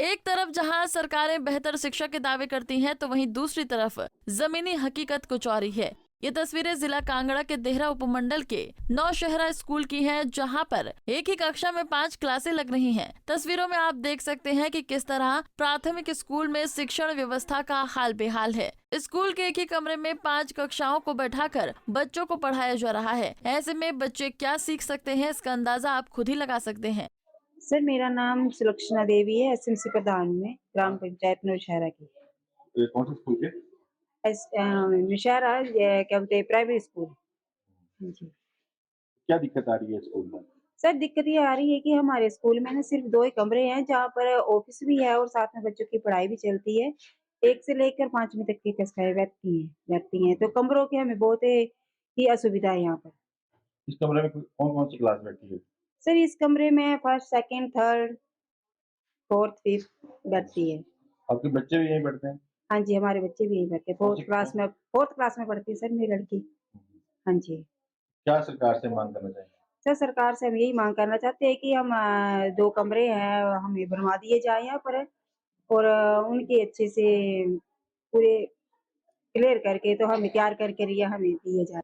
एक तरफ जहां सरकारें बेहतर शिक्षा के दावे करती हैं, तो वहीं दूसरी तरफ जमीनी हकीकत कुछ और ही है। ये तस्वीरें जिला कांगड़ा के देहरा उपमंडल के नौशहरा स्कूल की हैं, जहां पर एक ही कक्षा में 5 क्लासें लग रही हैं। तस्वीरों में आप देख सकते हैं कि किस तरह प्राथमिक स्कूल में शिक्षण व्यवस्था का हाल बेहाल है। स्कूल के एक ही कमरे में 5 कक्षाओं को बैठाकर बच्चों को पढ़ाया जा रहा है। ऐसे में बच्चे क्या सीख सकते हैं, इसका अंदाजा आप खुद ही लगा सकते हैं। सर, मेरा नाम सुलक्षणा देवी है, एसएमसी प्रधान हूँ मैं, ग्राम पंचायत नौशहरा की। ये कौन से स्कूल के? नौशहरा क्या बोलते हैं, प्राइमरी स्कूल। जी। क्या दिक्कत आ रही है स्कूल में? सर, दिक्कत ये आ रही है कि हमारे स्कूल में ना सिर्फ 2 ही कमरे हैं, जहाँ पर ऑफिस भी है और साथ में बच्चों की पढ़ाई भी चलती है। 1 से लेकर 5वीं तक की कक्षाएँ बैठती हैं, तो कमरों की हमें बहुत ही असुविधा है यहाँ पर। इस कमरे में कौन-कौन सी क्लास बैठती है? सर, इस कमरे में first, second, third, fourth, fifth बैठती है। आपके बच्चे भी यहीं पढ़ते हैं? हाँ जी, हमारे बच्चे भी यहीं पढ़ते हैं। फोर्थ क्लास में पढ़ती है सर मेरी लड़की। हाँ जी। क्या सरकार से माँग करना चाहेंगे? सर, सरकार से हम यही माँग करना चाहते हैं कि हम 2 कमरे हैं, हमें बनवा दिए जाएँ यहाँ पर और उनके अच्छे से पूरे क्लियर करके तो हमें तैयार करके लिए हमें दिए जाएँ।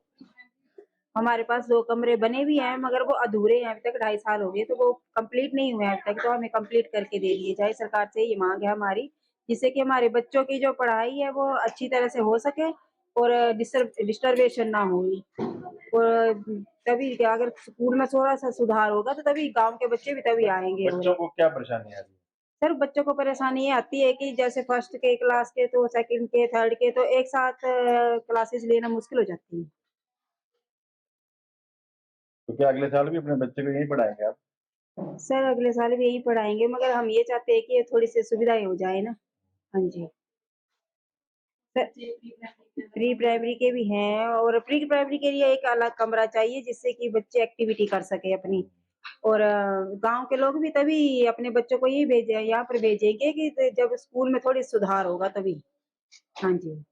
हमारे पास 2 कमरे बने भी हैं मगर वो अधूरे हैं, अभी तक 2.5 साल हो गए, तो वो कंप्लीट नहीं हुए हैं अभी तक, तो हमें कंप्लीट करके दे दिए जाए। सरकार से ये माँग है हमारी, जिससे कि हमारे बच्चों की जो पढ़ाई है वो अच्छी तरह से हो सके और डिस्टर्बेशन ना हो। और तभी क्या, अगर स्कूल में थोड़ा-सा सुधार होगा तो तभी गाँव के बच्चे भी तभी आएँगे। बच्चों को क्या परेशानी आ रही है? सर, बच्चों को परेशानी ये आती है कि जैसे फर्स्ट के क्लास के तो सेकंड के, थर्ड के तो एक साथ क्लासेस लेना मुश्किल हो जाती है। तो क्या अगले साल भी अपने बच्चे को यहीं पढ़ाएँगे आप? सर, अगले साल भी यही पढ़ाएँगे मगर हम ये चाहते हैं कि थोड़ी-सी सुविधाएँ हो जाए ना। हाँ जी। सर, प्री प्राइमरी के भी हैं और प्री प्राइमरी के लिए एक अलग कमरा चाहिए जिससे कि बच्चे एक्टिविटी कर सकें अपनी। और गाँव के लोग भी तभी अपने बच्चों को यही भेजे यहाँ पर भेजेंगे कि जब स्कूल में थोड़ी सुधार होगा तभी। हाँ जी।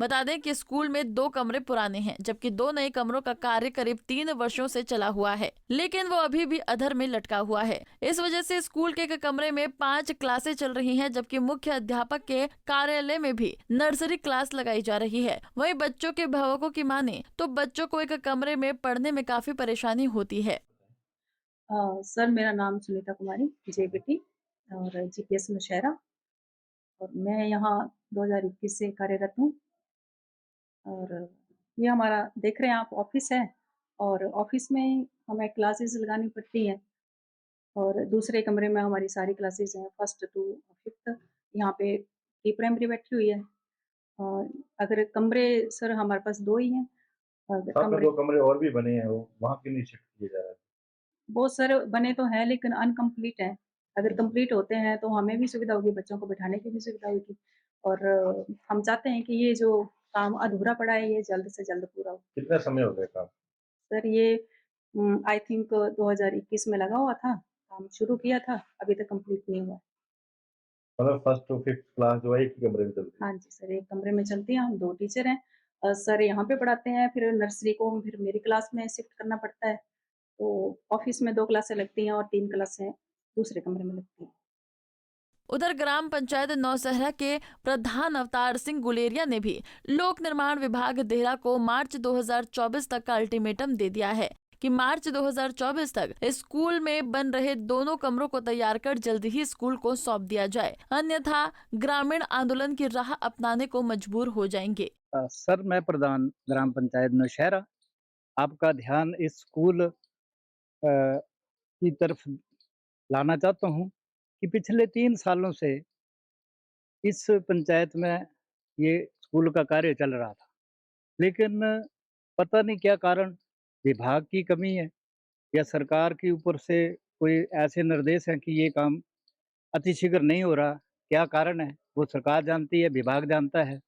बता दें कि स्कूल में 2 कमरे पुराने हैं, जबकि 2 नए कमरों का कार्य करीब 3 वर्षों से चला हुआ है, लेकिन वो अभी भी अधर में लटका हुआ है। इस वजह से स्कूल के एक कमरे में 5 क्लासें चल रही हैं, जबकि मुख्य अध्यापक के कार्यालय में भी नर्सरी क्लास लगाई जा रही है। वहीं बच्चों के अभिभावकों की माने तो बच्चों को एक कमरे में पढ़ने में काफी परेशानी होती है। सर, मेरा नाम सुनीता कुमारी जेबीटी और जीपीएस नौशहरा और मैं यहाँ 2021 से कार्यरत हूँ और ये हमारा देख रहे हैं आप ऑफ़िस है और ऑफ़िस में हमें क्लासेस लगानी पड़ती हैं और दूसरे कमरे में हमारी सारी क्लासेस हैं फर्स्ट टू फिफ्थ। यहाँ पे प्री प्राइमरी बैठी हुई है और अगर कमरे सर हमारे पास 2 ही हैं। अगर साथ में कमरे 2 कमरे और भी बने हैं, वो वहाँ क्यों नहीं शिफ्ट किए जा रहे? बहुत सारे बने तो हैं लेकिन अनकम्प्लीट हैं। अगर कंप्लीट होते हैं तो हमें भी सुविधा होगी, बच्चों को बिठाने की भी सुविधा होगी और हम चाहते हैं कि ये जो काम अधूरा पड़ा है ये जल्द से जल्द पूरा हो। कितना समय हो गया काम? सर ये आई थिंक 2021 में लगा हुआ था, काम शुरू किया था, अभी तक कंप्लीट नहीं हुआ है। मतलब फर्स्ट टू फिफ्थ क्लास जो है एक ही कमरे में चलती है। हाँ जी सर, एक कमरे में चलती है, हम 2 टीचर हैं। सर यहाँ पे पढ़ाते हैं, फिर नर्सरी को फिर मेरी क्लास में शिफ्ट करना पड़ता है। तो ऑफ़िस में 2 क्लासें लगती हैं और 3 क्लासें दूसरे कमरे में लगती हैं। उधर ग्राम पंचायत नौशहरा के प्रधान अवतार सिंह गुलेरिया ने भी लोक निर्माण विभाग देहरा को मार्च 2024 तक का अल्टीमेटम दे दिया है कि मार्च 2024 तक स्कूल में बन रहे दोनों कमरों को तैयार कर जल्द ही स्कूल को सौंप दिया जाए, अन्यथा ग्रामीण आंदोलन की राह अपनाने को मजबूर हो जाएंगे। सर, मैं प्रधान ग्राम पंचायत नौशहरा आपका ध्यान इस स्कूल की तरफ लाना चाहता हूँ कि पिछले 3 सालों से इस पंचायत में ये स्कूल का कार्य चल रहा था। लेकिन पता नहीं क्या कारण, विभाग की कमी है या सरकार के ऊपर से कोई ऐसे निर्देश हैं कि ये काम अतिशीघ्र नहीं हो रहा। क्या कारण है, वो सरकार जानती है, विभाग जानता है।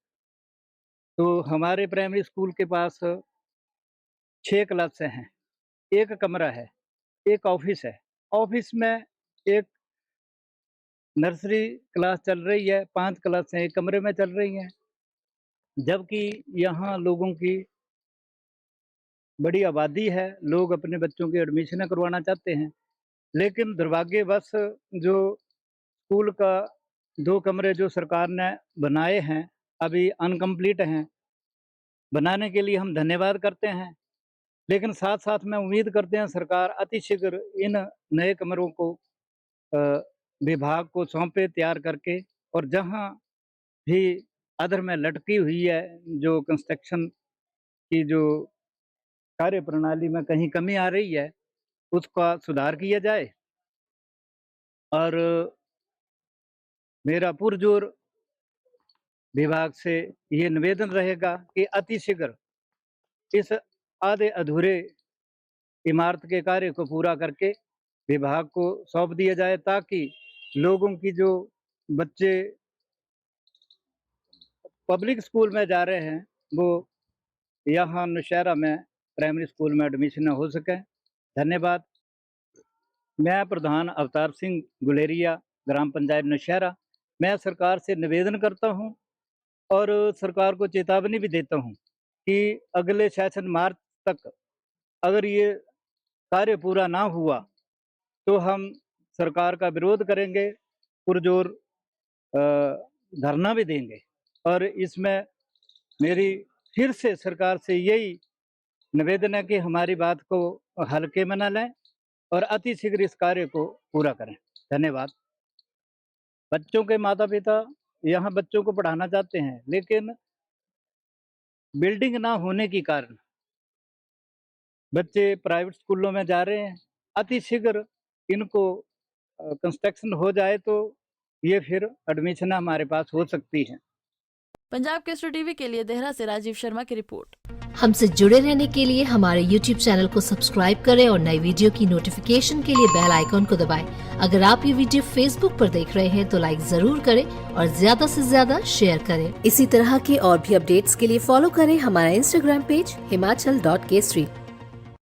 तो हमारे प्राइमरी स्कूल के पास 6 क्लासें हैं, 1 कमरा है, 1 ऑफ़िस है। ऑफ़िस में एक नर्सरी क्लास चल रही है, 5 क्लासें एक कमरे में चल रही हैं। जबकि यहाँ लोगों की बड़ी आबादी है, लोग अपने बच्चों की एडमिशनें करवाना चाहते हैं। लेकिन दुर्भाग्यवश जो स्कूल का 2 कमरे जो सरकार ने बनाए हैं अभी अनकम्प्लीट हैं, बनाने के लिए हम धन्यवाद करते हैं। लेकिन साथ साथ में उम्मीद करते हैं सरकार अतिशीघ्र इन नए कमरों को विभाग को सौंपे तैयार करके, और जहां भी अधर में लटकी हुई है जो कंस्ट्रक्शन की जो कार्य प्रणाली में कहीं कमी आ रही है उसका सुधार किया जाए। और मेरा पुरजोर विभाग से ये निवेदन रहेगा कि अतिशीघ्र इस आधे अधूरे इमारत के कार्य को पूरा करके विभाग को सौंप दिया जाए, ताकि लोगों की जो बच्चे पब्लिक स्कूल में जा रहे हैं वो यहाँ नौशहरा में प्राइमरी स्कूल में एडमिशन हो सके। धन्यवाद। मैं प्रधान अवतार सिंह गुलेरिया, ग्राम पंचायत नौशहरा। मैं सरकार से निवेदन करता हूँ और सरकार को चेतावनी भी देता हूँ कि अगले सेशन मार्च तक अगर ये कार्य पूरा ना हुआ तो हम सरकार का विरोध करेंगे, पुरजोर धरना भी देंगे। और इसमें मेरी फिर से सरकार से यही निवेदन है कि हमारी बात को हल्के में न लें और अतिशीघ्र इस कार्य को पूरा करें। धन्यवाद। बच्चों के माता पिता यहाँ बच्चों को पढ़ाना चाहते हैं, लेकिन बिल्डिंग ना होने के कारण बच्चे प्राइवेट स्कूलों में जा रहे हैं। अतिशीघ्र इनको कंस्ट्रक्शन हो जाए तो ये फिर एडमिशन हमारे पास हो सकती है। पंजाब केसरी टीवी के लिए देहरा से राजीव शर्मा की रिपोर्ट। हमसे जुड़े रहने के लिए हमारे YouTube चैनल को सब्सक्राइब करें और नई वीडियो की नोटिफिकेशन के लिए बेल आइकॉन को दबाएं। अगर आप ये वीडियो Facebook पर देख रहे हैं तो लाइक जरूर करें और ज्यादा से ज्यादा शेयर करें। इसी तरह के और भी अपडेट्स के लिए फॉलो करें हमारा Instagram पेज himachal.kesri।